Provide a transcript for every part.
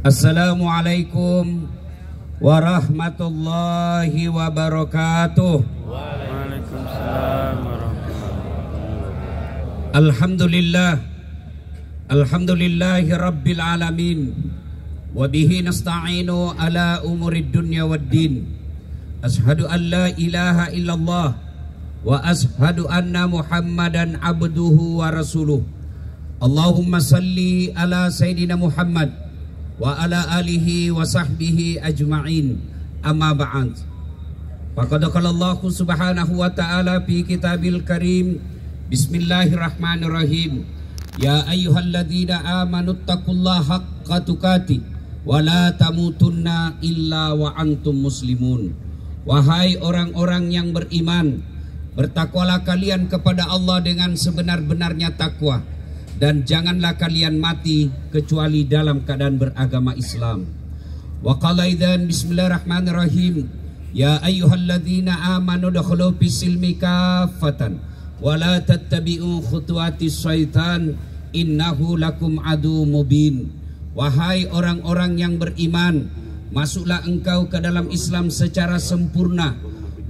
Assalamualaikum warahmatullahi wabarakatuh. Waalaikumsalam warahmatullahi. Alhamdulillahi rabbil alamin. Wabihi nasta'inu ala umurid dunya waddin. Ashadu an la ilaha illallah wa ashadu anna muhammadan abduhu wa rasuluh. Allahumma salli ala sayyidina Muhammad wa ala alihi wa sahbihi ajma'in. Amma ba'd. Faqad qala Allah subhanahu wa ta'ala fi kitabil karim. Bismillahirrahmanirrahim. Ya ayyuhalladzina amanu taqullaha haqqa tuqatih wa la tamutunna illa wa antum muslimun. Wahai orang-orang yang beriman, bertakwalah kalian kepada Allah dengan sebenar-benarnya takwa, dan janganlah kalian mati kecuali dalam keadaan beragama Islam. Wa qala idzan bismillahirrahmanirrahim. Ya ayyuhalladzina amanu dakhulu fis-silmi kaffatan wa la tattabi'u khutuwatis syaitan innahu lakum adu mubin. Wahai orang-orang yang beriman, masuklah engkau ke dalam Islam secara sempurna,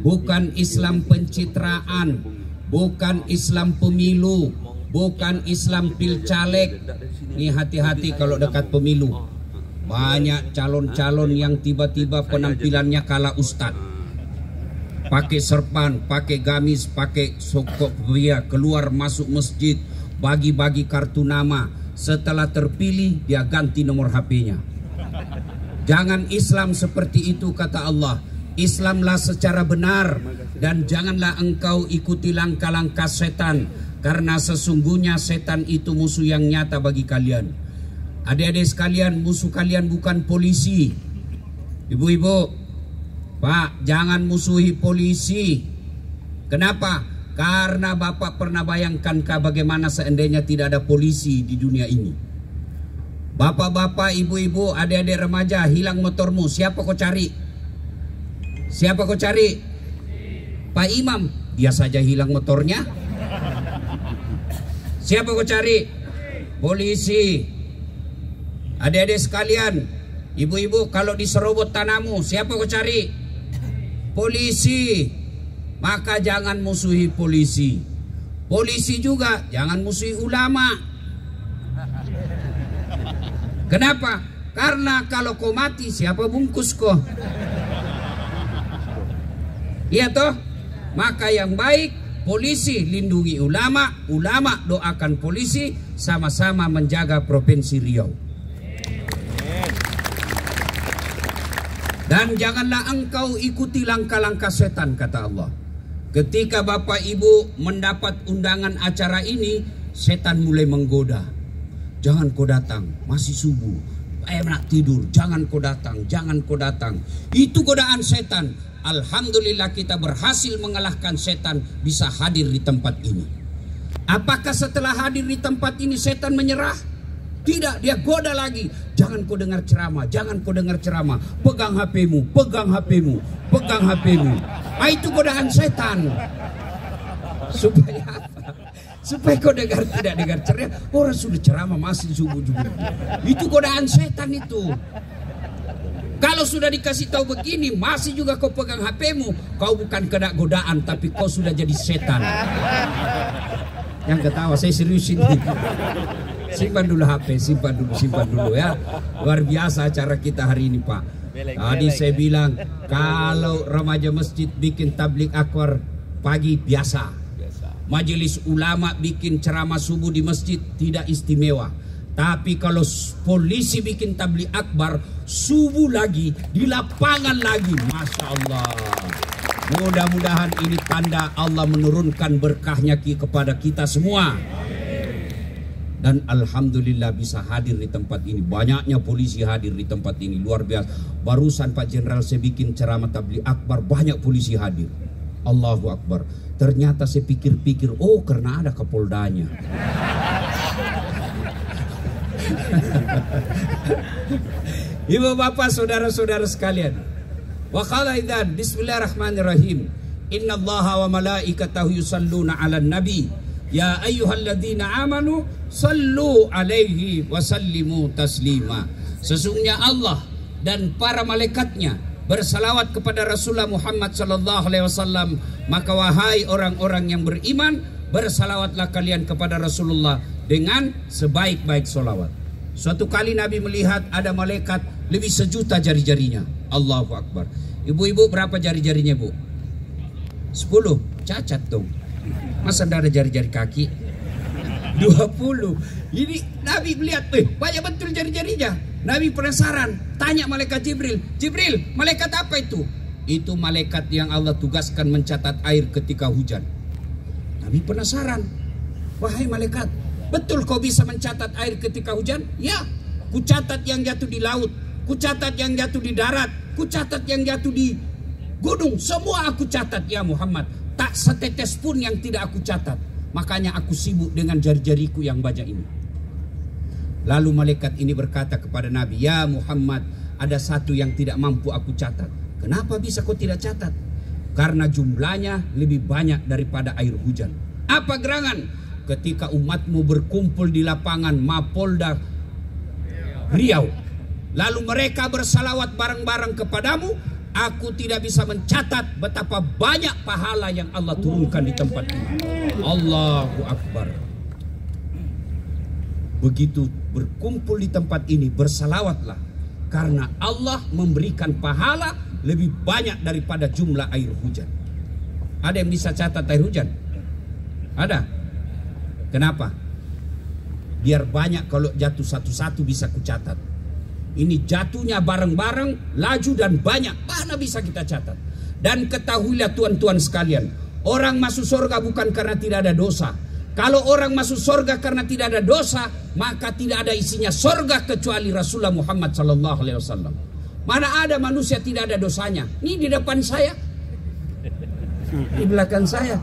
bukan Islam pencitraan, bukan Islam pemilu, bukan Islam pilcaleg. Nih hati-hati kalau dekat pemilu. Banyak calon-calon yang tiba-tiba penampilannya kala ustadz, pakai serpan, pakai gamis, pakai sokok pria, keluar masuk masjid, bagi-bagi kartu nama. Setelah terpilih dia ganti nomor HP-nya. Jangan Islam seperti itu, kata Allah. Islamlah secara benar, dan janganlah engkau ikuti langkah-langkah setan, karena sesungguhnya setan itu musuh yang nyata bagi kalian. Adik-adik sekalian, musuh kalian bukan polisi. Ibu-ibu, Pak, jangan musuhi polisi. Kenapa? Karena Bapak pernah bayangkan bagaimana seandainya tidak ada polisi di dunia ini. Bapak-bapak, ibu-ibu, adik-adik remaja, hilang motormu, siapa kau cari? Siapa kau cari? Pak Imam, dia saja hilang motornya. Siapa kau cari? Polisi. Adik-adik sekalian, ibu-ibu, kalau diserobot tanahmu, siapa kau cari? Polisi. Maka jangan musuhi polisi. Polisi juga jangan musuhi ulama. Kenapa? Karena kalau kau mati, siapa bungkus kau? Iya toh? Maka yang baik, polisi lindungi ulama, ulama doakan polisi, sama-sama menjaga Provinsi Riau. Dan janganlah engkau ikuti langkah-langkah setan, kata Allah. Ketika Bapak Ibu mendapat undangan acara ini, setan mulai menggoda. Jangan kau datang, masih subuh, enak tidur, jangan kau datang, jangan kau datang. Itu godaan setan. Alhamdulillah kita berhasil mengalahkan setan, bisa hadir di tempat ini. Apakah setelah hadir di tempat ini setan menyerah? Tidak, dia goda lagi. Jangan kau dengar ceramah, jangan kau dengar ceramah. Pegang HP-mu, pegang HP-mu, pegang HP-mu. Ah, itu godaan setan. Supaya apa? Supaya kau tidak dengar ceramah. Orang sudah ceramah masih subuh juga. Itu godaan setan itu. Kalau sudah dikasih tahu begini, masih juga kau pegang HP-mu, kau bukan kena godaan, tapi kau sudah jadi setan. Yang ketawa, saya serius ini. Simpan dulu HP, simpan dulu ya. Luar biasa acara kita hari ini, Pak. Tadi saya bilang kalau remaja masjid bikin tablik akbar pagi biasa. Majelis ulama bikin ceramah subuh di masjid tidak istimewa. Tapi kalau polisi bikin tablik akbar subuh lagi di lapangan lagi, masya Allah. Mudah-mudahan ini tanda Allah menurunkan berkahnya kepada kita semua. Dan alhamdulillah bisa hadir di tempat ini. Banyaknya polisi hadir di tempat ini, luar biasa. Barusan Pak Jenderal saya bikin ceramah tabligh akbar, banyak polisi hadir. Allahu Akbar. Ternyata saya pikir-pikir, oh karena ada Kapoldanya. Ibu bapak saudara-saudara sekalian, wa qala idzan bismillahirrahmanirrahim. Innallaha wa malaikatahu yusalluna 'alan nabi. Ya ayyuhalladzina amanu sallu alaihi wa sallimu taslima. Sesungguhnya Allah dan para malaikatnya bersalawat kepada Rasulullah Muhammad sallallahu alaihi wasallam. Maka wahai orang-orang yang beriman, bersalawatlah kalian kepada Rasulullah dengan sebaik-baik salawat. Suatu kali Nabi melihat ada malaikat lebih 1.000.000 jari-jarinya. Allahu Akbar. Ibu-ibu berapa jari-jarinya, Bu? 10. Cacat dong. Masa tidak ada jari-jari kaki? 20. Ini Nabi melihat, banyak betul jari-jarinya. Nabi penasaran, tanya malaikat Jibril, Jibril, malaikat apa itu? Itu malaikat yang Allah tugaskan mencatat air ketika hujan. Nabi penasaran, wahai malaikat, betul kau bisa mencatat air ketika hujan? Ya, ku catat yang jatuh di laut, ku catat yang jatuh di darat, ku catat yang jatuh di gunung, semua aku catat ya Muhammad. Tak setetes pun yang tidak aku catat. Makanya aku sibuk dengan jari-jariku yang banyak ini. Lalu malaikat ini berkata kepada Nabi, ya Muhammad, ada satu yang tidak mampu aku catat. Kenapa bisa kau tidak catat? Karena jumlahnya lebih banyak daripada air hujan. Apa gerangan? Ketika umatmu berkumpul di lapangan Mapolda Riau, lalu mereka bersalawat bareng-bareng kepadamu, aku tidak bisa mencatat betapa banyak pahala yang Allah turunkan di tempat ini. Allahu Akbar. Begitu berkumpul di tempat ini, bersalawatlah, karena Allah memberikan pahala lebih banyak daripada jumlah air hujan. Ada yang bisa catat air hujan? Ada? Kenapa? Biar banyak, kalau jatuh satu-satu bisa kucatat. Ini jatuhnya bareng-bareng, laju dan banyak, mana bisa kita catat. Dan ketahuilah tuan-tuan sekalian, orang masuk surga bukan karena tidak ada dosa. Kalau orang masuk surga karena tidak ada dosa, maka tidak ada isinya surga kecuali Rasulullah Muhammad sallallahu alaihi wasallam. Mana ada manusia tidak ada dosanya? Ini di depan saya, di belakang saya,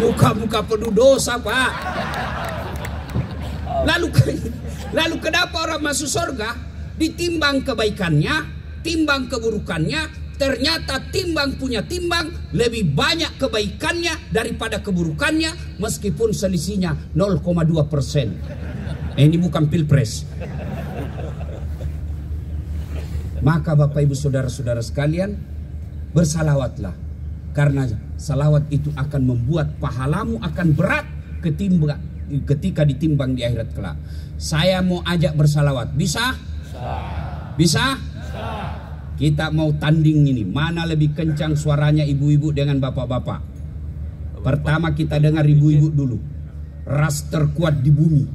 muka-muka penuh dosa, Pak. Lalu kenapa orang masuk surga? Ditimbang kebaikannya, timbang keburukannya, ternyata timbang punya timbang lebih banyak kebaikannya daripada keburukannya, meskipun selisihnya 0,2%. Ini bukan pilpres. Maka Bapak Ibu Saudara-saudara sekalian, bersalawatlah, karena salawat itu akan membuat pahalamu akan berat ketika ditimbang di akhirat kelak. Saya mau ajak bersalawat, bisa? Bisa? Kita mau tanding ini, mana lebih kencang suaranya ibu-ibu dengan bapak-bapak. Pertama kita dengar ibu-ibu dulu. Ras terkuat di bumi.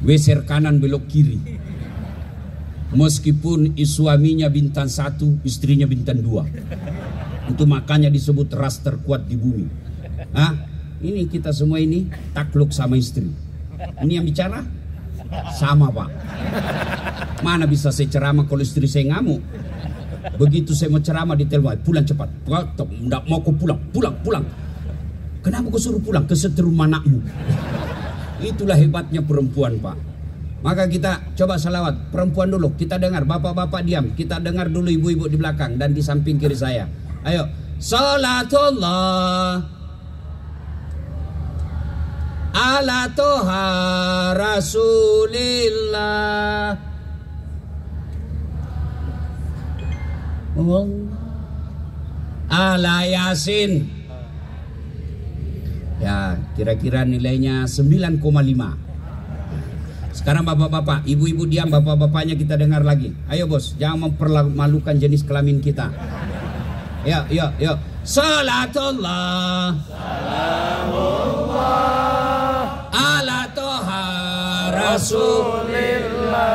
Geser kanan belok kiri. Meskipun suaminya bintang 1, istrinya bintang 2. Itu makanya disebut ras terkuat di bumi. Ini kita semua ini takluk sama istri. Ini yang bicara sama, Pak. Mana bisa saya ceramah kalau istri saya ngamuk? Begitu saya mau ceramah di telepon, pulang cepat. Tidak mau kau pulang. Kenapa kau suruh pulang? Kesetrum anakmu. Itulah hebatnya perempuan, Pak. Maka kita coba salawat. Perempuan dulu, kita dengar. Bapak-bapak diam. Kita dengar dulu ibu-ibu di belakang dan di samping kiri saya. Ayo. Salatullah ala toha rasulillah ala yasin. Ya, kira-kira nilainya 9,5. Sekarang bapak-bapak, ibu-ibu diam, bapak-bapaknya kita dengar lagi. Ayo bos, jangan mempermalukan jenis kelamin kita. Yuk. Salatullah ala toha rasulillah.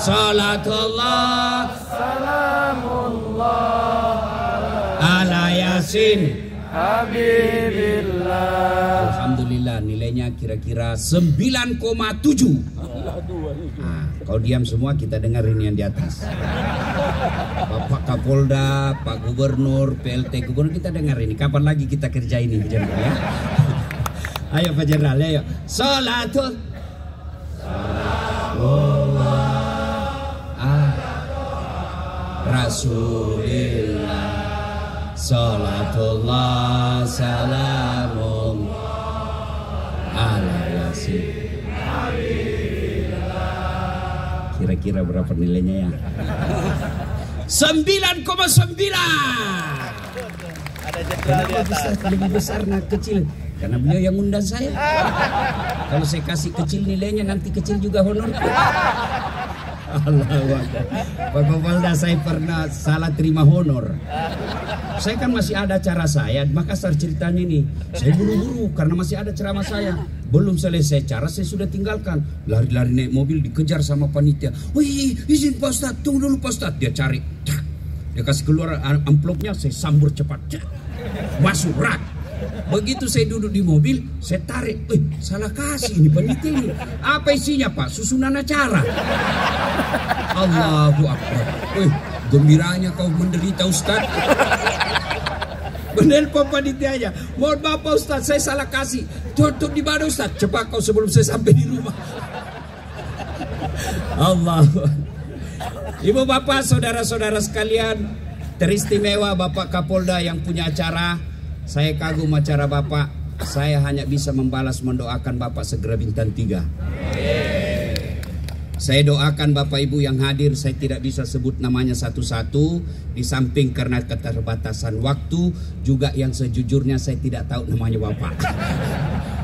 Salatullah salamullah ala yasin habibillah. Alhamdulillah, nilainya kira-kira 9,7. Kau diam semua, kita dengar ini yang di atas. Bapak Kapolda, Pak Gubernur, PLT Gubernur, kita dengar ini. Kapan lagi kita kerja ini, ya? Ayo Pak Jenderal, ayo. Salatul Rasulillah. Salatullah salamullah ala yasin. Kira-kira berapa nilainya ya? 9,9. Kenapa bisa lebih besar nah kecil? Karena beliau yang undang saya. Kalau saya kasih kecil nilainya, nanti kecil juga honor. Allah, Pak Kapolda, saya pernah salah terima honor. Saya kan masih ada acara saya di Makassar ceritanya ini. Saya buru-buru karena masih ada ceramah saya. Belum selesai cara saya sudah tinggalkan. Lari-lari naik mobil dikejar sama panitia. Wih, izin Pak Ustadz, tunggu dulu Pak Ustadz. Dia cari. Dia kasih keluar amplopnya, saya sambur cepat. Masuk rak. Begitu saya duduk di mobil, saya tarik. Salah kasih ini panitia ini. Apa isinya Pak? Susunan acara. Allahu Akbar. Gembiranya kau menderita Ustaz. Menelpon panitianya. Mohon maaf Pak Ustaz, saya salah kasih. Tutup di mana Ustaz? Cepat kau sebelum saya sampai di rumah. Allah. Ibu bapak, saudara-saudara sekalian, teristimewa Bapak Kapolda yang punya acara. Saya kagum acara Bapak. Saya hanya bisa membalas mendoakan Bapak segera bintang 3. Saya doakan Bapak Ibu yang hadir, saya tidak bisa sebut namanya satu-satu. Di samping karena keterbatasan waktu, juga yang sejujurnya saya tidak tahu namanya Bapak.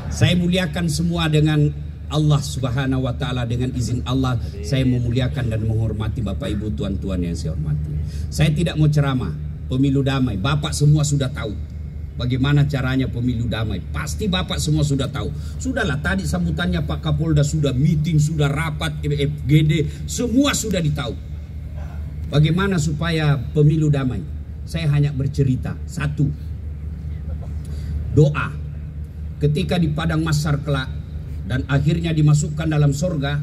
Saya muliakan semua dengan Allah Subhanahu wa Ta'ala. Dengan izin Allah, saya memuliakan dan menghormati Bapak Ibu, tuan-tuan yang saya hormati. Saya tidak mau ceramah, pemilu damai. Bapak semua sudah tahu bagaimana caranya pemilu damai. Pasti Bapak semua sudah tahu. Sudahlah, tadi sambutannya Pak Kapolda sudah meeting, sudah rapat, FGD, semua sudah ditahu. Bagaimana supaya pemilu damai? Saya hanya bercerita. 1. Doa. Ketika di padang mahsyar kelak dan akhirnya dimasukkan dalam sorga,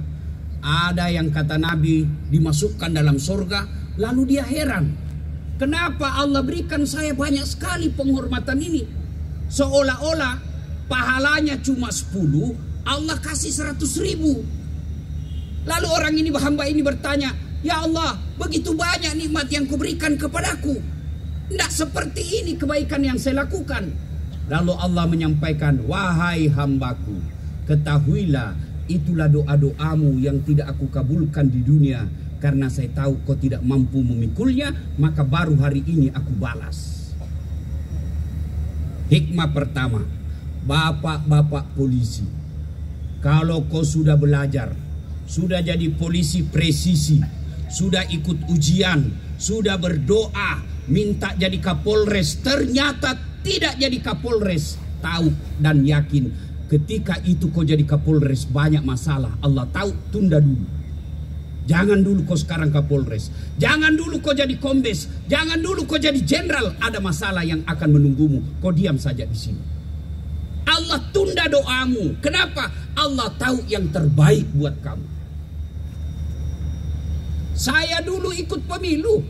ada yang kata Nabi dimasukkan dalam sorga, lalu dia heran. Kenapa Allah berikan saya banyak sekali penghormatan ini? Seolah-olah pahalanya cuma 10, Allah kasih 100.000. Lalu orang ini, hamba ini bertanya, ya Allah, begitu banyak nikmat yang kau berikan kepadaku. Tidak seperti ini kebaikan yang saya lakukan. Lalu Allah menyampaikan, wahai hambaku, ketahuilah itulah doa-doamu yang tidak aku kabulkan di dunia. Karena saya tahu kau tidak mampu memikulnya, maka baru hari ini aku balas. Hikmah pertama, bapak-bapak polisi, kalau kau sudah belajar, sudah jadi polisi presisi, sudah ikut ujian, sudah berdoa, minta jadi Kapolres, ternyata tidak jadi Kapolres, tahu dan yakin ketika itu kau jadi Kapolres banyak masalah. Allah tahu, tunda dulu. Jangan dulu kau sekarang Kapolres. Jangan dulu kau jadi kombes. Jangan dulu kau jadi jenderal. Ada masalah yang akan menunggumu. Kau diam saja di sini. Allah tunda doamu. Kenapa? Allah tahu yang terbaik buat kamu. Saya dulu ikut pemilu.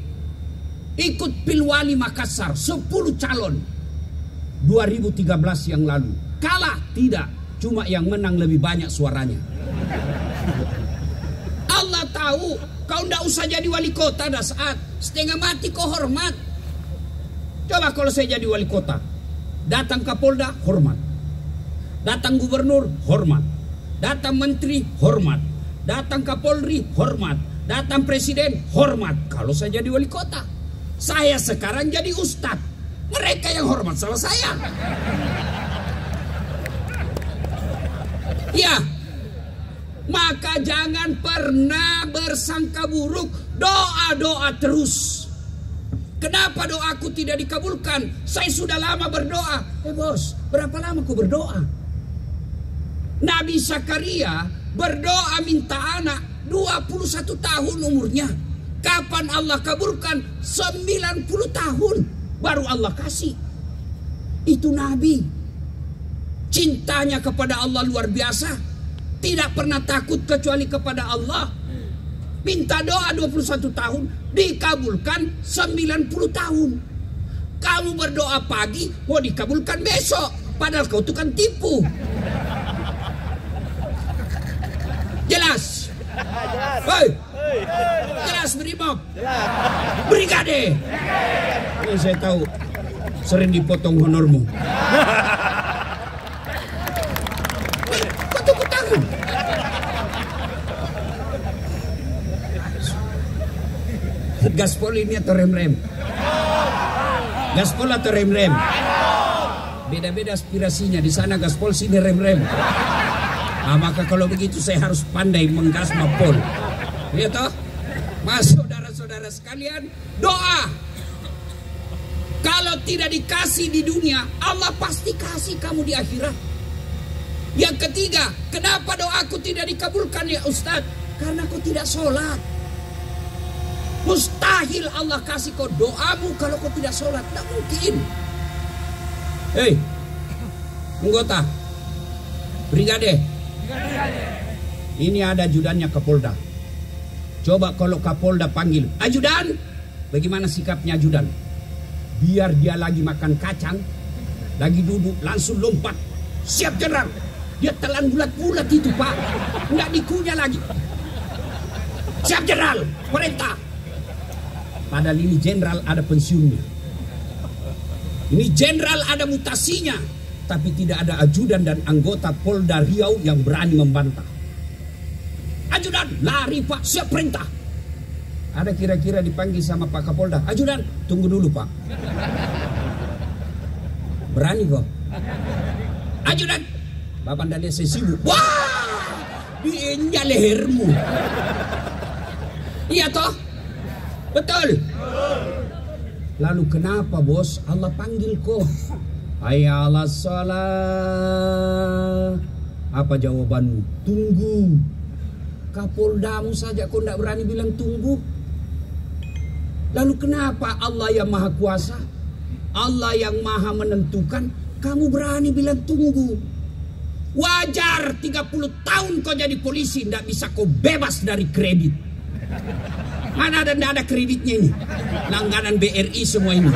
Ikut Pilwali Makassar. 10 calon. 2013 yang lalu. Kalah? Tidak. Cuma yang menang lebih banyak suaranya. Allah tahu kau tidak usah jadi wali kota dah saat setengah mati kau hormat. Coba kalau saya jadi wali kota, datang Kapolda hormat, datang gubernur hormat, datang menteri hormat, datang Kapolri hormat, datang presiden hormat. Kalau saya jadi wali kota, saya sekarang jadi ustadz, mereka yang hormat sama saya. Ya, maka jangan pernah bersangka buruk. Doa-doa terus. Kenapa doaku tidak dikabulkan? Saya sudah lama berdoa. Bos, berapa lama ku berdoa? Nabi Zakaria berdoa minta anak 21 tahun umurnya. Kapan Allah kabulkan? 90 tahun baru Allah kasih. Itu Nabi. Cintanya kepada Allah luar biasa. Tidak pernah takut kecuali kepada Allah. Minta doa 21 tahun, dikabulkan 90 tahun. Kamu berdoa pagi, mau dikabulkan besok. Padahal kau itu kan tipu. Jelas? Hei, jelas Brimob? Brigade? Ini saya tahu, sering dipotong honormu. Gaspol ini atau rem-rem? Gaspol atau rem-rem? Beda-beda aspirasinya. Di sana gaspol, sini rem-rem. Nah, maka kalau begitu saya harus pandai menggas mapol. Ya toh? Mas saudara-saudara sekalian, doa. Kalau tidak dikasih di dunia, Allah pasti kasih kamu di akhirat. Yang ketiga, kenapa doaku tidak dikabulkan ya Ustadz? Karena kau tidak sholat. Mustahil Allah kasih kau doamu kalau kau tidak sholat. Tidak mungkin. Hei, anggota brigade, ini ada ajudannya Kapolda. Coba kalau Kapolda panggil, ajudan, bagaimana sikapnya ajudan? Biar dia lagi makan kacang, lagi duduk, langsung lompat. Siap jenderal. Dia telan bulat-bulat itu Pak. Nggak dikunyah lagi. Siap jenderal, perintah. Padahal ini jenderal ada pensiunnya. Ini jenderal ada mutasinya. Tapi tidak ada ajudan dan anggota Polda Riau yang berani membantah. Ajudan, lari Pak, siap perintah. Ada kira-kira dipanggil sama Pak Kapolda. Ajudan, tunggu dulu Pak. Berani kok. Ajudan, Bapak Dalia saya sibuk. Wah, diinjak lehermu. Iya toh? Betul. Lalu kenapa bos Allah panggil kok? Hayya 'alas shalah. Apa jawabanmu? Tunggu. Kapoldamu saja kau tidak berani bilang tunggu. Lalu kenapa Allah yang maha kuasa, Allah yang maha menentukan, kamu berani bilang tunggu? Wajar 30 tahun kau jadi polisi, tidak bisa kau bebas dari kredit. Mana ada kreditnya ini? Langganan BRI semua ini.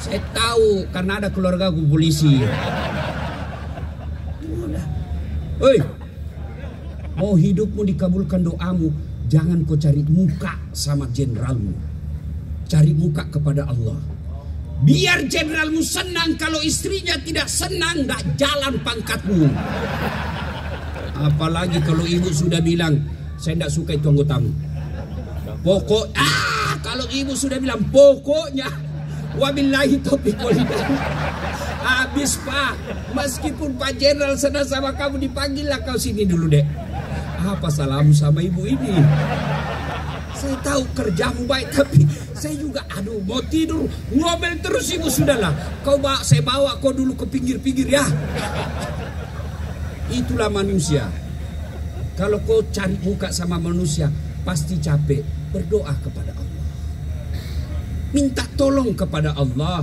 Saya tahu karena ada keluarga aku polisi. Hei, mau hidupmu dikabulkan doamu, jangan kau cari muka sama jenderalmu. Cari muka kepada Allah. Biar jenderalmu senang, kalau istrinya tidak senang, tidak jalan pangkatmu. Apalagi kalau ibu sudah bilang, saya tidak suka itu anggotamu. Kalau ibu sudah bilang pokoknya, wabillahi taufiq walhidayah. Habis Pak, meskipun Pak Jenderal senang sama kamu, dipanggil lah kau sini dulu dek. Apa salahmu sama ibu ini? Saya tahu kerjamu baik, tapi saya juga mau tidur, ngomel terus ibu. Sudahlah, saya bawa kau dulu ke pinggir-pinggir ya. Itulah manusia. Kalau kau cari muka sama manusia, pasti capek. Berdoa kepada Allah. Minta tolong kepada Allah.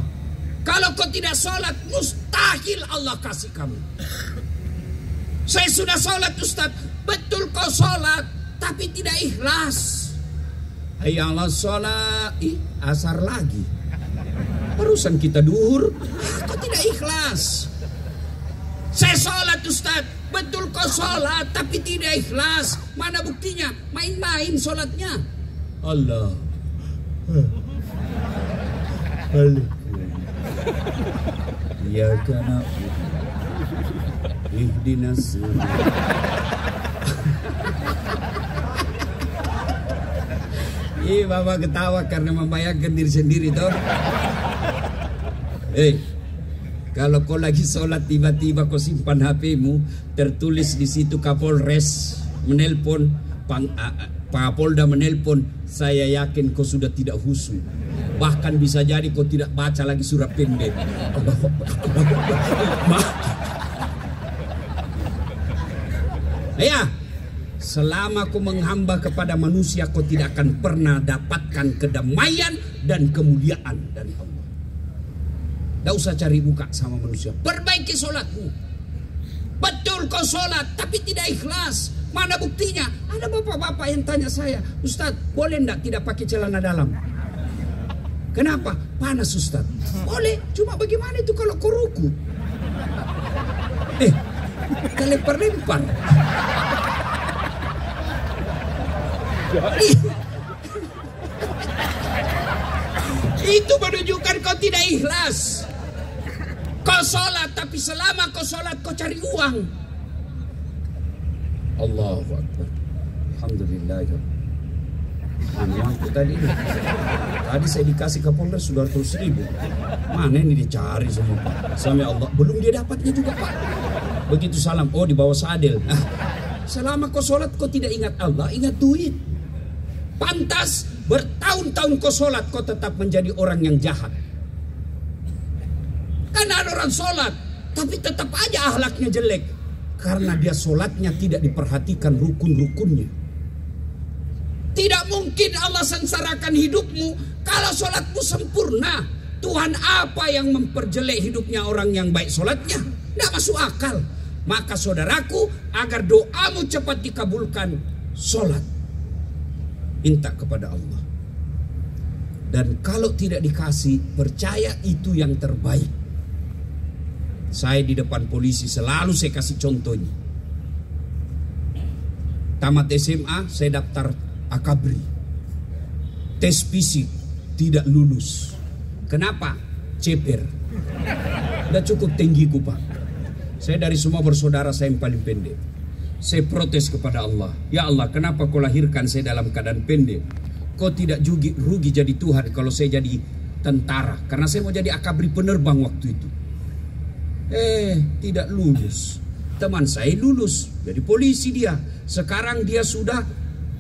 Kalau kau tidak sholat, mustahil Allah kasih kamu. Saya sudah sholat Ustaz. Betul kau sholat, tapi tidak ikhlas. Hayya 'alas shalah, asar lagi. Barusan kita duhur, kau tidak ikhlas. Saya sholat Ustaz, betul kau sholat, tapi tidak ikhlas. Mana buktinya? Main-main sholatnya. Allah. Ya kana ihdinas. Bapak ketawa karena membayangkan diri sendiri toh. Kalau kau lagi sholat tiba-tiba kau simpan HP-mu, tertulis di situ Kapolres menelpon, Pak Polda menelpon, saya yakin kau sudah tidak khusyuk. Bahkan bisa jadi kau tidak baca lagi surat pendek. Ya, selama kau menghamba kepada manusia, kau tidak akan pernah dapatkan kedamaian dan kemuliaan dari Allah. Tidak usah cari muka sama manusia. Perbaiki sholatmu. Betul kau sholat, tapi tidak ikhlas. Mana buktinya? Ada bapak-bapak yang tanya saya, Ustadz, boleh tidak pakai celana dalam? Kenapa? Panas Ustadz. Boleh, cuma bagaimana itu kalau kau ruku? Kelempar-lempar. Itu menunjukkan kau tidak ikhlas. Kau sholat, tapi selama kau sholat kau cari uang. Allahu Akbar. Alhamdulillah. Aku tadi saya dikasih Kapolres sudah 200.000. Mana ini dicari semua Pak? Sampai Allah belum dia dapatnya juga Pak. Begitu salam, oh di bawah sadel. Selama kau sholat kau tidak ingat Allah, ingat duit. Pantas bertahun-tahun kau sholat kau tetap menjadi orang yang jahat. Karena ada orang sholat tapi tetap aja akhlaknya jelek. Karena dia sholatnya tidak diperhatikan rukun-rukunnya. Tidak mungkin Allah sengsarakan hidupmu kalau sholatmu sempurna. Tuhan apa yang memperjelek hidupnya orang yang baik sholatnya? Tidak masuk akal. Maka saudaraku, agar doamu cepat dikabulkan, sholat. Minta kepada Allah. Dan kalau tidak dikasih, percaya itu yang terbaik. Saya di depan polisi selalu saya kasih contohnya. Tamat SMA, saya daftar Akabri. Tes fisik tidak lulus. Kenapa? Ceper. Udah cukup tinggiku Pak. Saya dari semua bersaudara saya yang paling pendek. Saya protes kepada Allah. Ya Allah, kenapa kau lahirkan saya dalam keadaan pendek? Kau tidak rugi jadi Tuhan kalau saya jadi tentara. Karena saya mau jadi Akabri penerbang waktu itu. Tidak lulus. Teman saya lulus jadi polisi dia. Sekarang dia sudah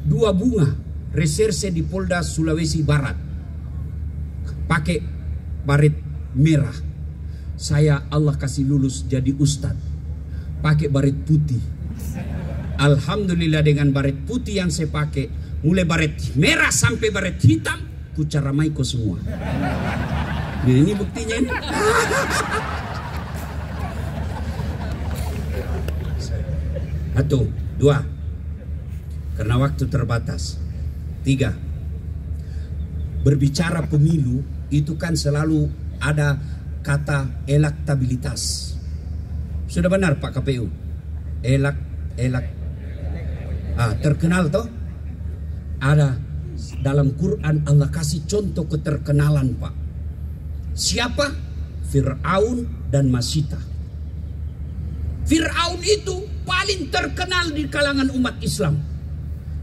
2 bunga reserse di Polda Sulawesi Barat. Pakai baret merah. Saya Allah kasih lulus jadi ustadz. Pakai baret putih. Alhamdulillah dengan baret putih yang saya pakai, mulai baret merah sampai baret hitam, ku caramai kau semua. Nah, ini buktinya ini. Satu, 2. Karena waktu terbatas. 3. Berbicara pemilu itu kan selalu ada kata elektabilitas. Sudah benar Pak KPU? Terkenal toh? Ada dalam Quran Allah kasih contoh keterkenalan Pak. Siapa? Fir'aun dan Masita. Fir'aun itu paling terkenal di kalangan umat Islam.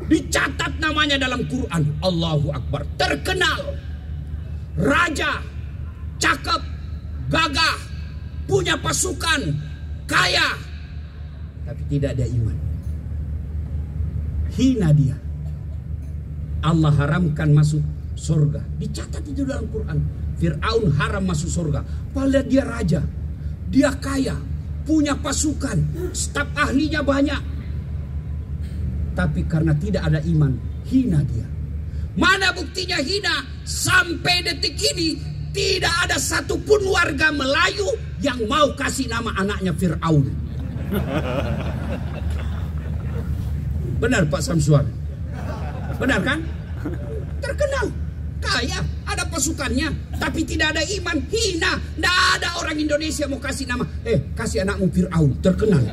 Dicatat namanya dalam Quran. Allahu Akbar. Terkenal. Raja. Cakep. Gagah. Punya pasukan. Kaya. Tapi tidak ada iman. Hina dia. Allah haramkan masuk surga. Dicatat itu dalam Quran. Fir'aun haram masuk surga. Padahal dia raja. Dia kaya. Punya pasukan, staf ahlinya banyak. Tapi karena tidak ada iman, hina dia. Mana buktinya hina? Sampai detik ini tidak ada satupun warga Melayu yang mau kasih nama anaknya Fir'aun. Benar Pak Samsuan? Benar kan? Terkenal, kaya, ada pasukannya, tapi tidak ada iman, hina. Tidak ada orang Indonesia mau kasih nama. Kasih anakmu Fir'aun, terkenal.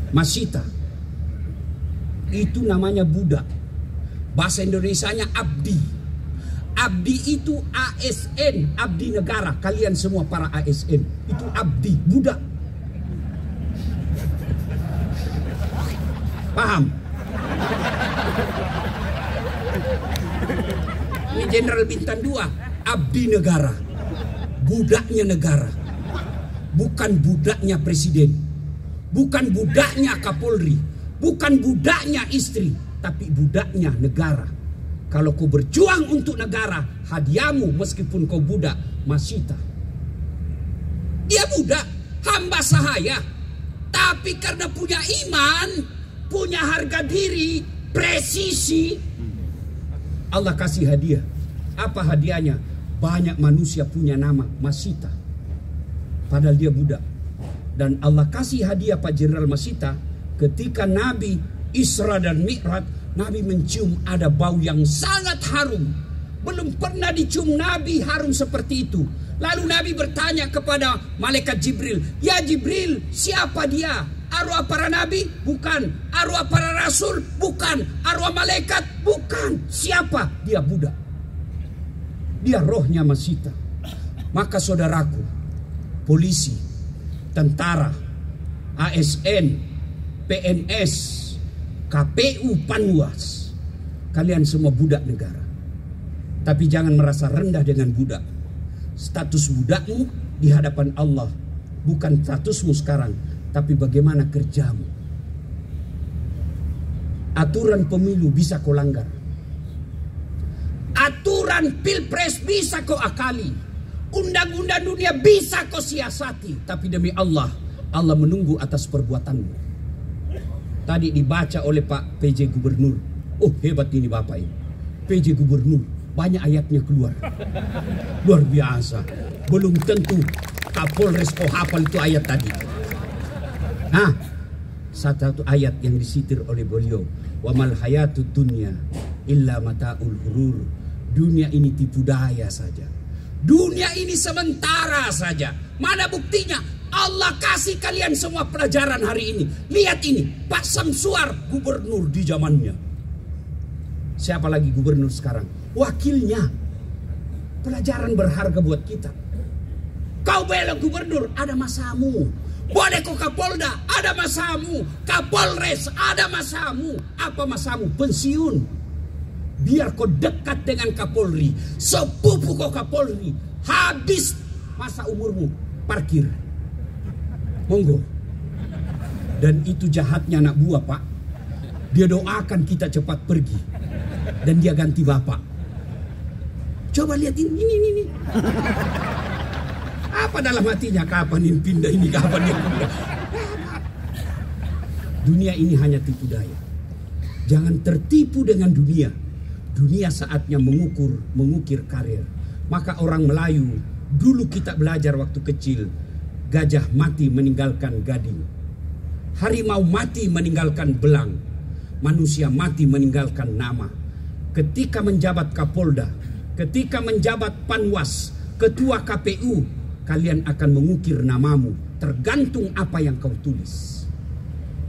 Masita, itu namanya budak. Bahasa Indonesianya abdi. Abdi itu ASN, abdi negara. Kalian semua para ASN, itu abdi, budak. Paham? Ini Jenderal Bintang 2, abdi negara, budaknya negara, bukan budaknya presiden, bukan budaknya Kapolri, bukan budaknya istri, tapi budaknya negara. Kalau kau berjuang untuk negara, hadiahmu meskipun kau budak, Masita. Dia budak, hamba sahaya, tapi karena punya iman, punya harga diri, presisi, Allah kasih hadiah. Apa hadiahnya? Banyak manusia punya nama Masita. Padahal dia budak. Dan Allah kasih hadiah Pak Jenderal Masita. Ketika Nabi Isra dan Mi'raj, Nabi mencium ada bau yang sangat harum. Belum pernah dicium Nabi harum seperti itu. Lalu Nabi bertanya kepada malaikat Jibril, "Ya Jibril, siapa dia? Arwah para nabi? Bukan. Arwah para rasul? Bukan. Arwah malaikat? Bukan. Siapa? Dia budak. Dia rohnya Masita." Maka saudaraku, polisi, tentara, ASN, PNS, KPU Panwas, Kalian semua budak negara. Tapi jangan merasa rendah dengan budak. Status budakmu di hadapan Allah bukan statusmu sekarang, tapi bagaimana kerjamu. Aturan pemilu bisa kau langgar. Aturan pilpres bisa kau akali. Undang-undang dunia bisa kau siasati. Tapi demi Allah, Allah menunggu atas perbuatanmu. Tadi dibaca oleh Pak PJ Gubernur. Oh, hebat ini Bapak ini. PJ Gubernur, banyak ayatnya keluar. Luar biasa. Belum tentu Kapolres kau hafal itu ayat tadi. Nah, satu ayat yang disitir oleh beliau. Wa mal hayatud dunya illa mataul ghurur. Dunia ini tipu daya saja. Dunia ini sementara saja. Mana buktinya? Allah kasih kalian semua pelajaran hari ini. Lihat ini, Pak Samsuar gubernur di zamannya. Siapa lagi gubernur sekarang? Wakilnya. Pelajaran berharga buat kita. Kau bela gubernur, ada masamu. Boleh kau Kapolda, ada masamu. Kapolres, ada masamu. Apa masamu? Pensiun. Biar kau dekat dengan Kapolri. Sepupu kau Kapolri. Habis masa umurmu, parkir. Monggo. Dan itu jahatnya anak buah, Pak. Dia doakan kita cepat pergi. Dan dia ganti bapak. Coba lihat ini. Apa dalam hatinya? Kapan ini pindah ini? Kapan dia pindah? Dunia ini hanya tipu daya. Jangan tertipu dengan dunia. Dunia saatnya mengukir karir. Maka orang Melayu, dulu kita belajar waktu kecil, gajah mati meninggalkan gading, harimau mati meninggalkan belang, manusia mati meninggalkan nama. Ketika menjabat Kapolda, ketika menjabat Panwas, ketua KPU, kalian akan mengukir namamu, tergantung apa yang kau tulis.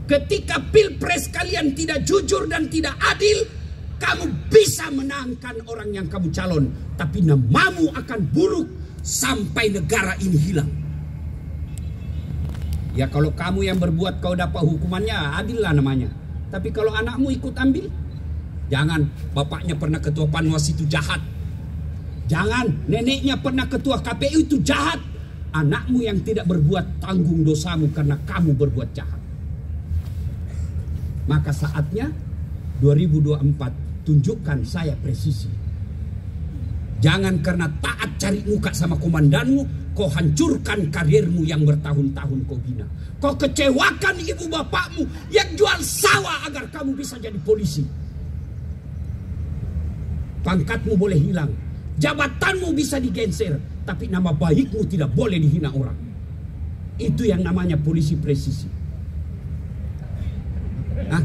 Ketika pilpres kalian tidak jujur dan tidak adil, kamu bisa menangkan orang yang kamu calon, tapi namamu akan buruk sampai negara ini hilang. Ya kalau kamu yang berbuat kau dapat hukumannya, adil lah namanya. Tapi kalau anakmu ikut ambil, jangan bapaknya pernah ketua Panwas itu jahat. Jangan neneknya pernah ketua KPU itu jahat. Anakmu yang tidak berbuat tanggung dosamu karena kamu berbuat jahat. Maka saatnya 2024 tunjukkan saya presisi. Jangan karena taat cari muka sama komandanmu, kau hancurkan karirmu yang bertahun-tahun kau bina. Kau kecewakan ibu bapakmu yang jual sawah agar kamu bisa jadi polisi. Pangkatmu boleh hilang, jabatanmu bisa digeser, tapi nama baikmu tidak boleh dihina orang. Itu yang namanya polisi presisi. Hah?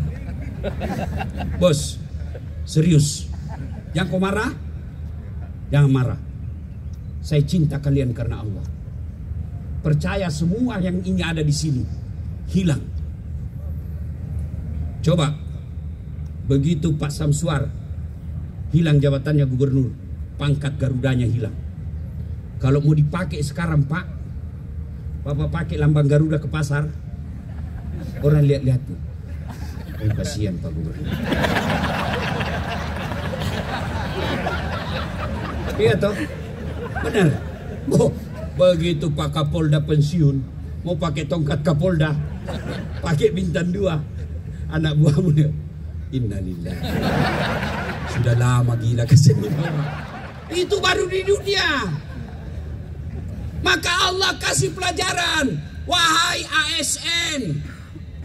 Bos, serius. Yang kau marah, jangan marah. Saya cinta kalian karena Allah. Percaya semua yang ini ada di sini hilang. Coba begitu Pak Samsuar hilang jabatannya gubernur, pangkat Garudanya hilang. Kalau mau dipakai sekarang Pak, Bapak pakai lambang Garuda ke pasar, orang lihat-lihat tuh. Oh, kasihan Pak Gubernur. Iya toh, benar. Oh, begitu Pak Kapolda pensiun, mau pakai tongkat Kapolda, pakai bintang 2, anak buahmu dia. Innalillah. Sudah lama gila kesini. Itu baru di dunia. Maka Allah kasih pelajaran. Wahai ASN,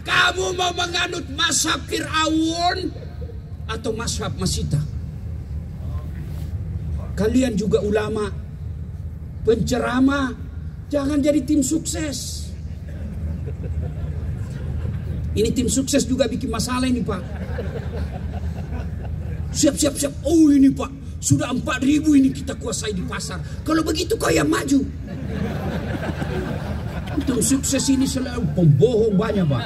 kamu mau menganut mazhab Fir'aun atau mazhab Masita? Kalian juga ulama, penceramah, jangan jadi tim sukses. Ini tim sukses juga bikin masalah ini Pak. Siap. Oh ini Pak, sudah 4.000 ini kita kuasai di pasar. Kalau begitu kau yang maju. Tim sukses ini selalu pembohong banyak Pak.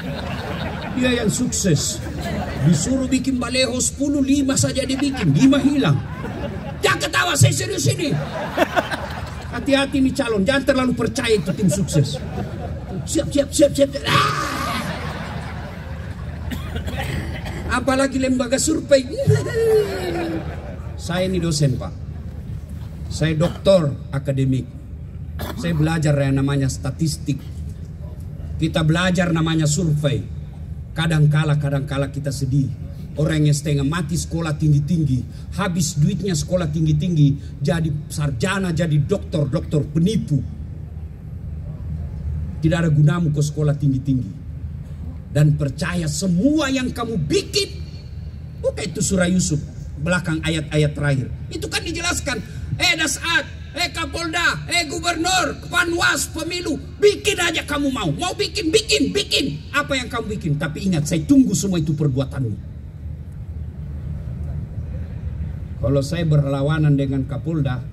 Dia yang sukses. Disuruh bikin baleho 10, 5 saja dibikin, 5 hilang. Jangan ketawa, saya serius ini. Hati-hati nih calon, jangan terlalu percaya itu tim sukses. Siap. Apalagi lembaga survei. Saya ini dosen, Pak. Saya doktor akademik. Saya belajar yang namanya statistik. Kita belajar namanya survei. Kadang-kala kita sedih. Orang yang setengah mati sekolah tinggi-tinggi, habis duitnya sekolah tinggi-tinggi, jadi sarjana, jadi doktor penipu. Tidak ada gunamu ke sekolah tinggi-tinggi. Dan percaya semua yang kamu bikin. Bukan itu surah Yusuf, belakang ayat-ayat terakhir. Itu kan dijelaskan. Dasat, Kapolda, Gubernur, Panwas, pemilu. Bikin aja kamu mau. Mau bikin. Apa yang kamu bikin. Tapi ingat, saya tunggu semua itu perbuatanmu. Kalau saya berlawanan dengan Kapolda,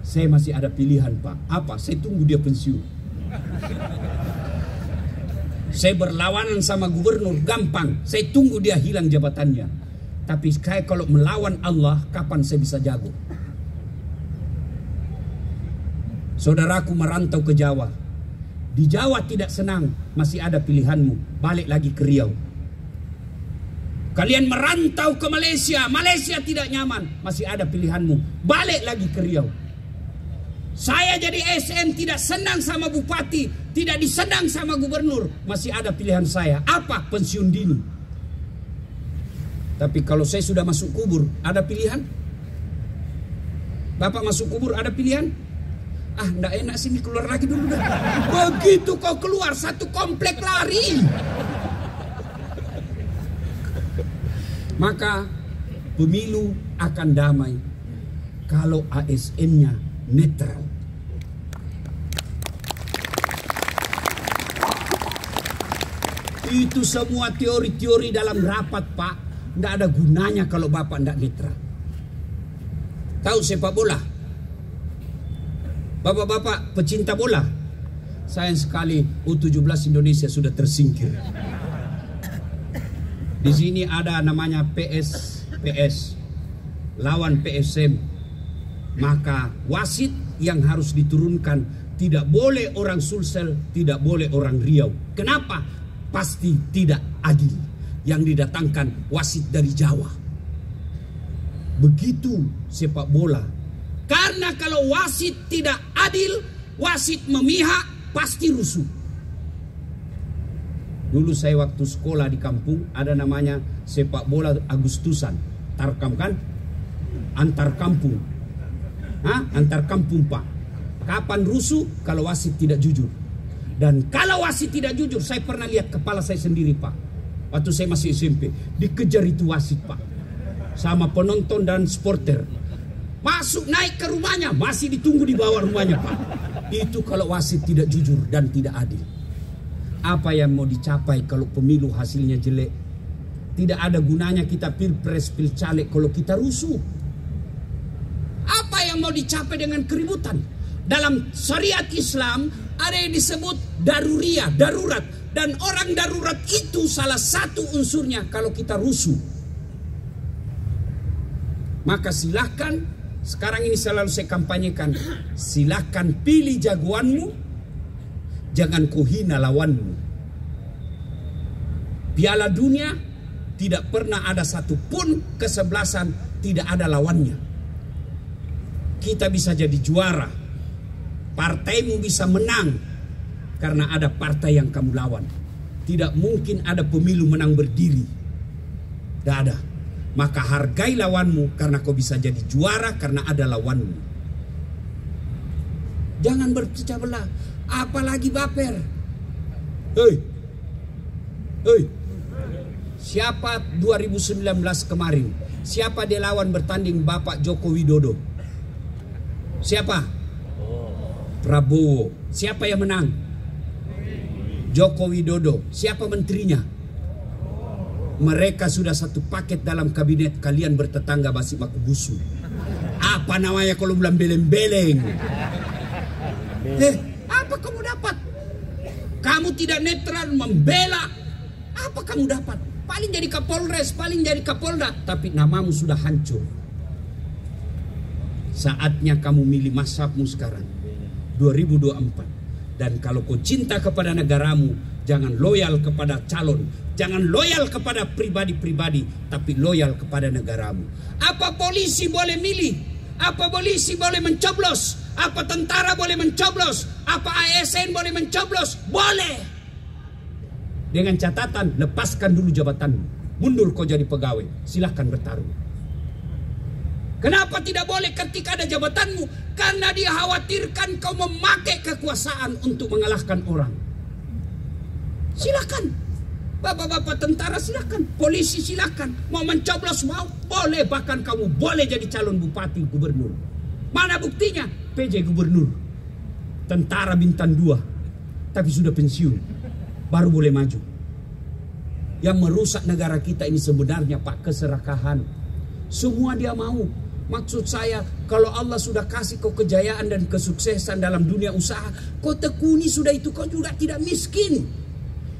saya masih ada pilihan, Pak. Apa? Saya tunggu dia pensiun. Saya berlawanan sama gubernur, gampang. Saya tunggu dia hilang jabatannya. Tapi saya kalau melawan Allah, kapan saya bisa jago? Saudaraku merantau ke Jawa. Di Jawa tidak senang, masih ada pilihanmu. Balik lagi ke Riau. Kalian merantau ke Malaysia, Malaysia tidak nyaman, masih ada pilihanmu. Balik lagi ke Riau. Saya jadi ASN tidak senang sama bupati, tidak disenang sama gubernur, masih ada pilihan saya. Apa? Pensiun dini. Tapi kalau saya sudah masuk kubur, ada pilihan? Bapak masuk kubur ada pilihan? Nggak enak sini, keluar lagi dulu dah. Begitu kau keluar, satu komplek lari. Maka pemilu akan damai kalau ASN-nya netral. Itu semua teori-teori dalam rapat, Pak. Nggak ada gunanya kalau Bapak nggak netral. Tahu sepak bola? Bapak-bapak pecinta bola. Sayang sekali U17 Indonesia sudah tersingkir. Di sini ada namanya PS lawan PSM. Maka wasit yang harus diturunkan, tidak boleh orang Sulsel, tidak boleh orang Riau. Kenapa? Pasti tidak adil. Yang didatangkan wasit dari Jawa. Begitu sepak bola. Karena kalau wasit tidak adil, wasit memihak, pasti rusuh. Dulu saya waktu sekolah di kampung, ada namanya sepak bola Agustusan. Tarkam kan? Antar kampung. Antar kampung, Pak. Kapan rusuh? Kalau wasit tidak jujur. Dan kalau wasit tidak jujur, saya pernah lihat kepala saya sendiri, Pak. Waktu saya masih SMP, dikejar itu wasit, Pak. Sama penonton dan supporter. Masuk naik ke rumahnya, masih ditunggu di bawah rumahnya, Pak. Itu kalau wasit tidak jujur dan tidak adil. Apa yang mau dicapai kalau pemilu hasilnya jelek? Tidak ada gunanya kita pilpres, pilcaleg kalau kita rusuh. Apa yang mau dicapai dengan keributan? Dalam syariat Islam ada yang disebut daruriyah, darurat. Dan orang darurat itu salah satu unsurnya kalau kita rusuh. Maka silahkan, sekarang ini selalu saya kampanyekan, silahkan pilih jagoanmu, jangan kau hina lawanmu. Piala Dunia tidak pernah ada satupun kesebelasan tidak ada lawannya. Kita bisa jadi juara, partaimu bisa menang karena ada partai yang kamu lawan. Tidak mungkin ada pemilu menang berdiri. Tidak ada. Maka hargai lawanmu karena kau bisa jadi juara karena ada lawanmu. Jangan berpecah belah, apalagi baper. Hei. Siapa 2019 kemarin? Siapa dia lawan bertanding Bapak Joko Widodo? Siapa? Prabowo. Siapa yang menang? Joko Widodo. Siapa menterinya? Mereka sudah satu paket dalam kabinet, kalian bertetangga basi baku busu. Apa namanya kalau bilang beleng-beleng? Apa kamu dapat? Kamu tidak netral membela. Apa kamu dapat? Paling jadi Kapolres, paling jadi Kapolda, tapi namamu sudah hancur. Saatnya kamu milih mazhabmu sekarang 2024. Dan kalau kau cinta kepada negaramu, jangan loyal kepada calon. Jangan loyal kepada pribadi-pribadi, tapi loyal kepada negaramu. Apa polisi boleh milih? Apa polisi boleh mencoblos? Apa tentara boleh mencoblos? Apa ASN boleh mencoblos? Boleh. Dengan catatan, lepaskan dulu jabatanmu. Mundur kau jadi pegawai. Silahkan bertarung. Kenapa tidak boleh ketika ada jabatanmu? Karena dikhawatirkan kau memakai kekuasaan untuk mengalahkan orang. Silakan. Bapak-bapak tentara silakan. Polisi silakan. Mau mencoblos mau boleh. Bahkan kamu boleh jadi calon bupati, gubernur. Mana buktinya? PJ gubernur. Tentara bintang 2. Tapi sudah pensiun. Baru boleh maju. Yang merusak negara kita ini sebenarnya Pak keserakahan. Semua dia mau. Maksud saya, kalau Allah sudah kasih kau kejayaan dan kesuksesan dalam dunia usaha, kau tekuni sudah itu, kau juga tidak miskin.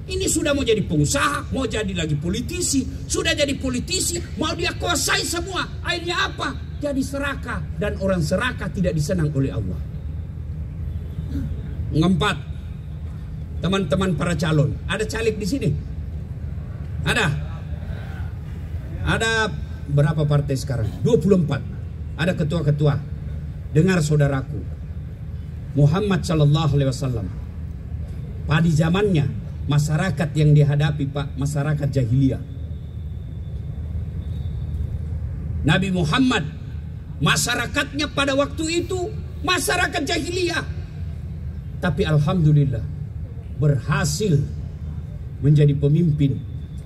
Ini sudah mau jadi pengusaha, mau jadi lagi politisi, sudah jadi politisi, mau dia kuasai semua. Akhirnya apa? Jadi serakah, dan orang serakah tidak disenang oleh Allah. Ngempat, teman-teman para calon, ada caleg di sini? Ada berapa partai sekarang? 24. Ada ketua-ketua. Dengar saudaraku, Muhammad sallallahu alaihi wasallam pada zamannya masyarakat yang dihadapi Pak, masyarakat jahiliyah. Nabi Muhammad masyarakatnya pada waktu itu masyarakat jahiliyah. Tapi alhamdulillah berhasil menjadi pemimpin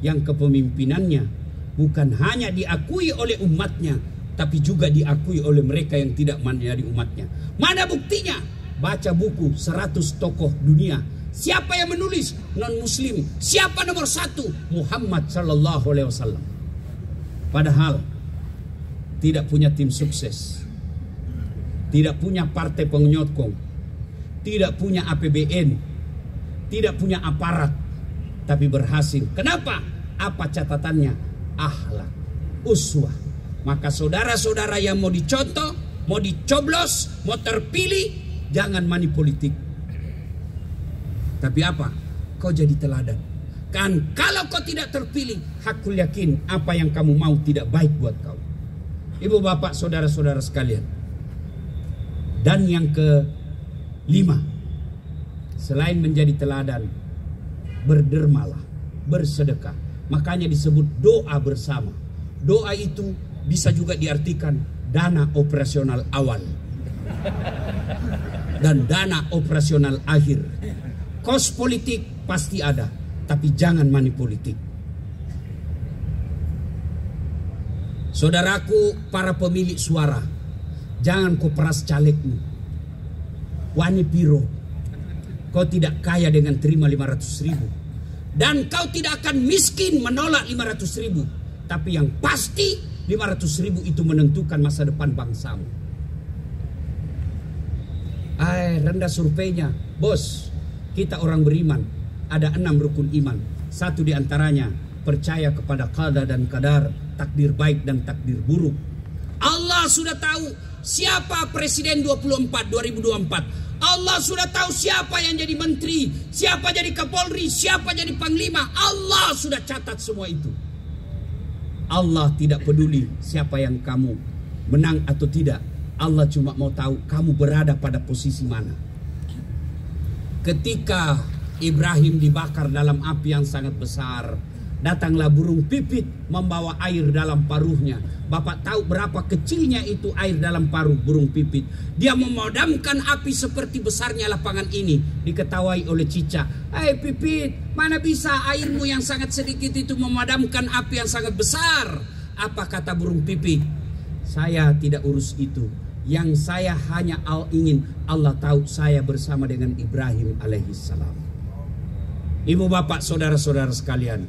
yang kepemimpinannya bukan hanya diakui oleh umatnya, tapi juga diakui oleh mereka yang tidak menjadi umatnya. Mana buktinya? Baca buku 100 tokoh dunia. Siapa yang menulis? Non-muslim. Siapa nomor 1? Muhammad sallallahu alaihi wasallam. Padahal tidak punya tim sukses, tidak punya partai penyokong, tidak punya APBN, tidak punya aparat, tapi berhasil. Kenapa? Apa catatannya? Akhlak, uswah. Maka saudara-saudara yang mau dicontoh, mau dicoblos, mau terpilih, jangan money politik. Tapi apa? Kau jadi teladan. Kan kalau kau tidak terpilih, hakul yakin apa yang kamu mau tidak baik buat kau. Ibu bapak saudara-saudara sekalian. Dan yang kelima, selain menjadi teladan, berdermalah, bersedekah. Makanya disebut doa bersama. Doa itu bisa juga diartikan dana operasional awal dan dana operasional akhir. Kos politik pasti ada, tapi jangan money politik. Saudaraku para pemilik suara, jangan kau peras calegmu. Wani piro, kau tidak kaya dengan terima 500.000. Dan kau tidak akan miskin menolak 500.000. Tapi yang pasti 500.000 itu menentukan masa depan bangsamu. Rendah surveinya. Bos, kita orang beriman. Ada 6 rukun iman. 1 diantaranya percaya kepada qada dan qadar, takdir baik dan takdir buruk. Allah sudah tahu siapa presiden 2024. Allah sudah tahu siapa yang jadi menteri, siapa jadi kapolri, siapa jadi panglima. Allah sudah catat semua itu. Allah tidak peduli siapa yang kamu menang atau tidak. Allah cuma mau tahu kamu berada pada posisi mana. Ketika Ibrahim dibakar dalam api yang sangat besar, datanglah burung pipit membawa air dalam paruhnya. Bapak tahu berapa kecilnya itu air dalam paruh burung pipit. Dia memadamkan api seperti besarnya lapangan ini. Diketawai oleh cicak. Hai pipit, mana bisa airmu yang sangat sedikit itu memadamkan api yang sangat besar? Apa kata burung pipit? Saya tidak urus itu. Yang saya hanya ingin Allah tahu saya bersama dengan Ibrahim alaihissalam. Ibu bapak saudara-saudara sekalian,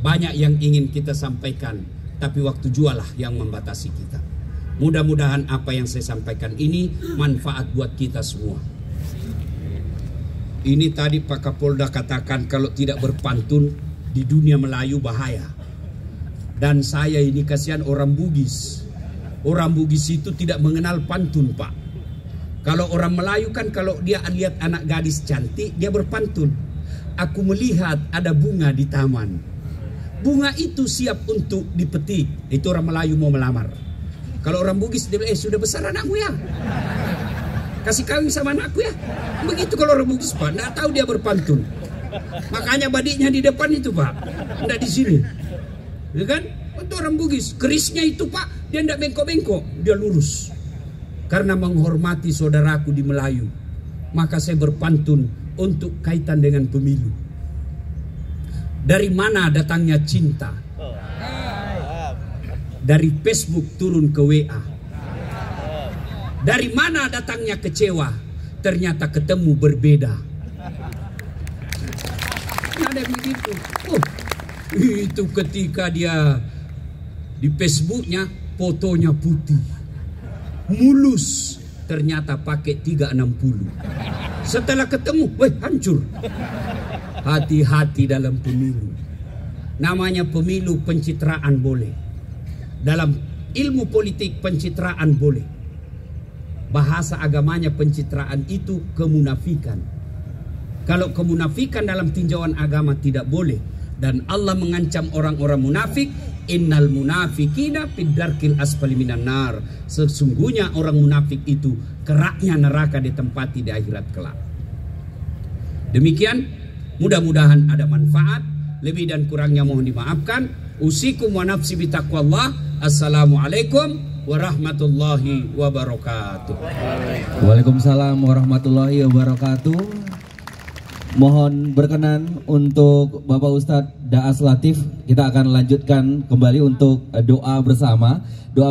banyak yang ingin kita sampaikan, tapi waktu jualah yang membatasi kita. Mudah-mudahan apa yang saya sampaikan ini manfaat buat kita semua. Ini tadi Pak Kapolda katakan kalau tidak berpantun di dunia Melayu bahaya. Dan saya ini kasihan orang Bugis. Orang Bugis itu tidak mengenal pantun Pak. Kalau orang Melayu kan kalau dia lihat anak gadis cantik dia berpantun. Aku melihat ada bunga di taman. bunga itu siap untuk dipetik. Itu orang Melayu mau melamar. Kalau orang Bugis dia bilang, sudah besar anakmu ya, kasih kawin sama anakku ya. Begitu kalau orang Bugis Pak, nggak tahu dia berpantun. Makanya badiknya di depan itu Pak, nggak di sini, ya kan? Itu orang Bugis, kerisnya itu Pak, dia nggak bengkok-bengkok, dia lurus. Karena menghormati saudaraku di Melayu, maka saya berpantun untuk kaitan dengan pemilu. Dari mana datangnya cinta? Dari Facebook turun ke WA. Dari mana datangnya kecewa? Ternyata ketemu berbeda. Ada begitu. Oh, itu ketika dia di Facebooknya fotonya putih, mulus, ternyata pakai 360. Setelah ketemu, weh, hancur. Hati-hati dalam pemilu. Namanya pemilu pencitraan boleh. Dalam ilmu politik pencitraan boleh. Bahasa agamanya pencitraan itu kemunafikan. Kalau kemunafikan dalam tinjauan agama tidak boleh. Dan Allah mengancam orang-orang munafik, innal munafikina fid darkil asfali minan nar. Sesungguhnya orang munafik itu keraknya neraka ditempati di akhirat kelak. Demikian, mudah-mudahan ada manfaat. Lebih dan kurangnya mohon dimaafkan. Usikum wa nafsi bitaqwallah. Assalamualaikum warahmatullahi wabarakatuh. Waalaikumsalam warahmatullahi wabarakatuh. Mohon berkenan untuk Bapak Ustadz Daas Latif, kita akan lanjutkan kembali untuk doa bersama. Doa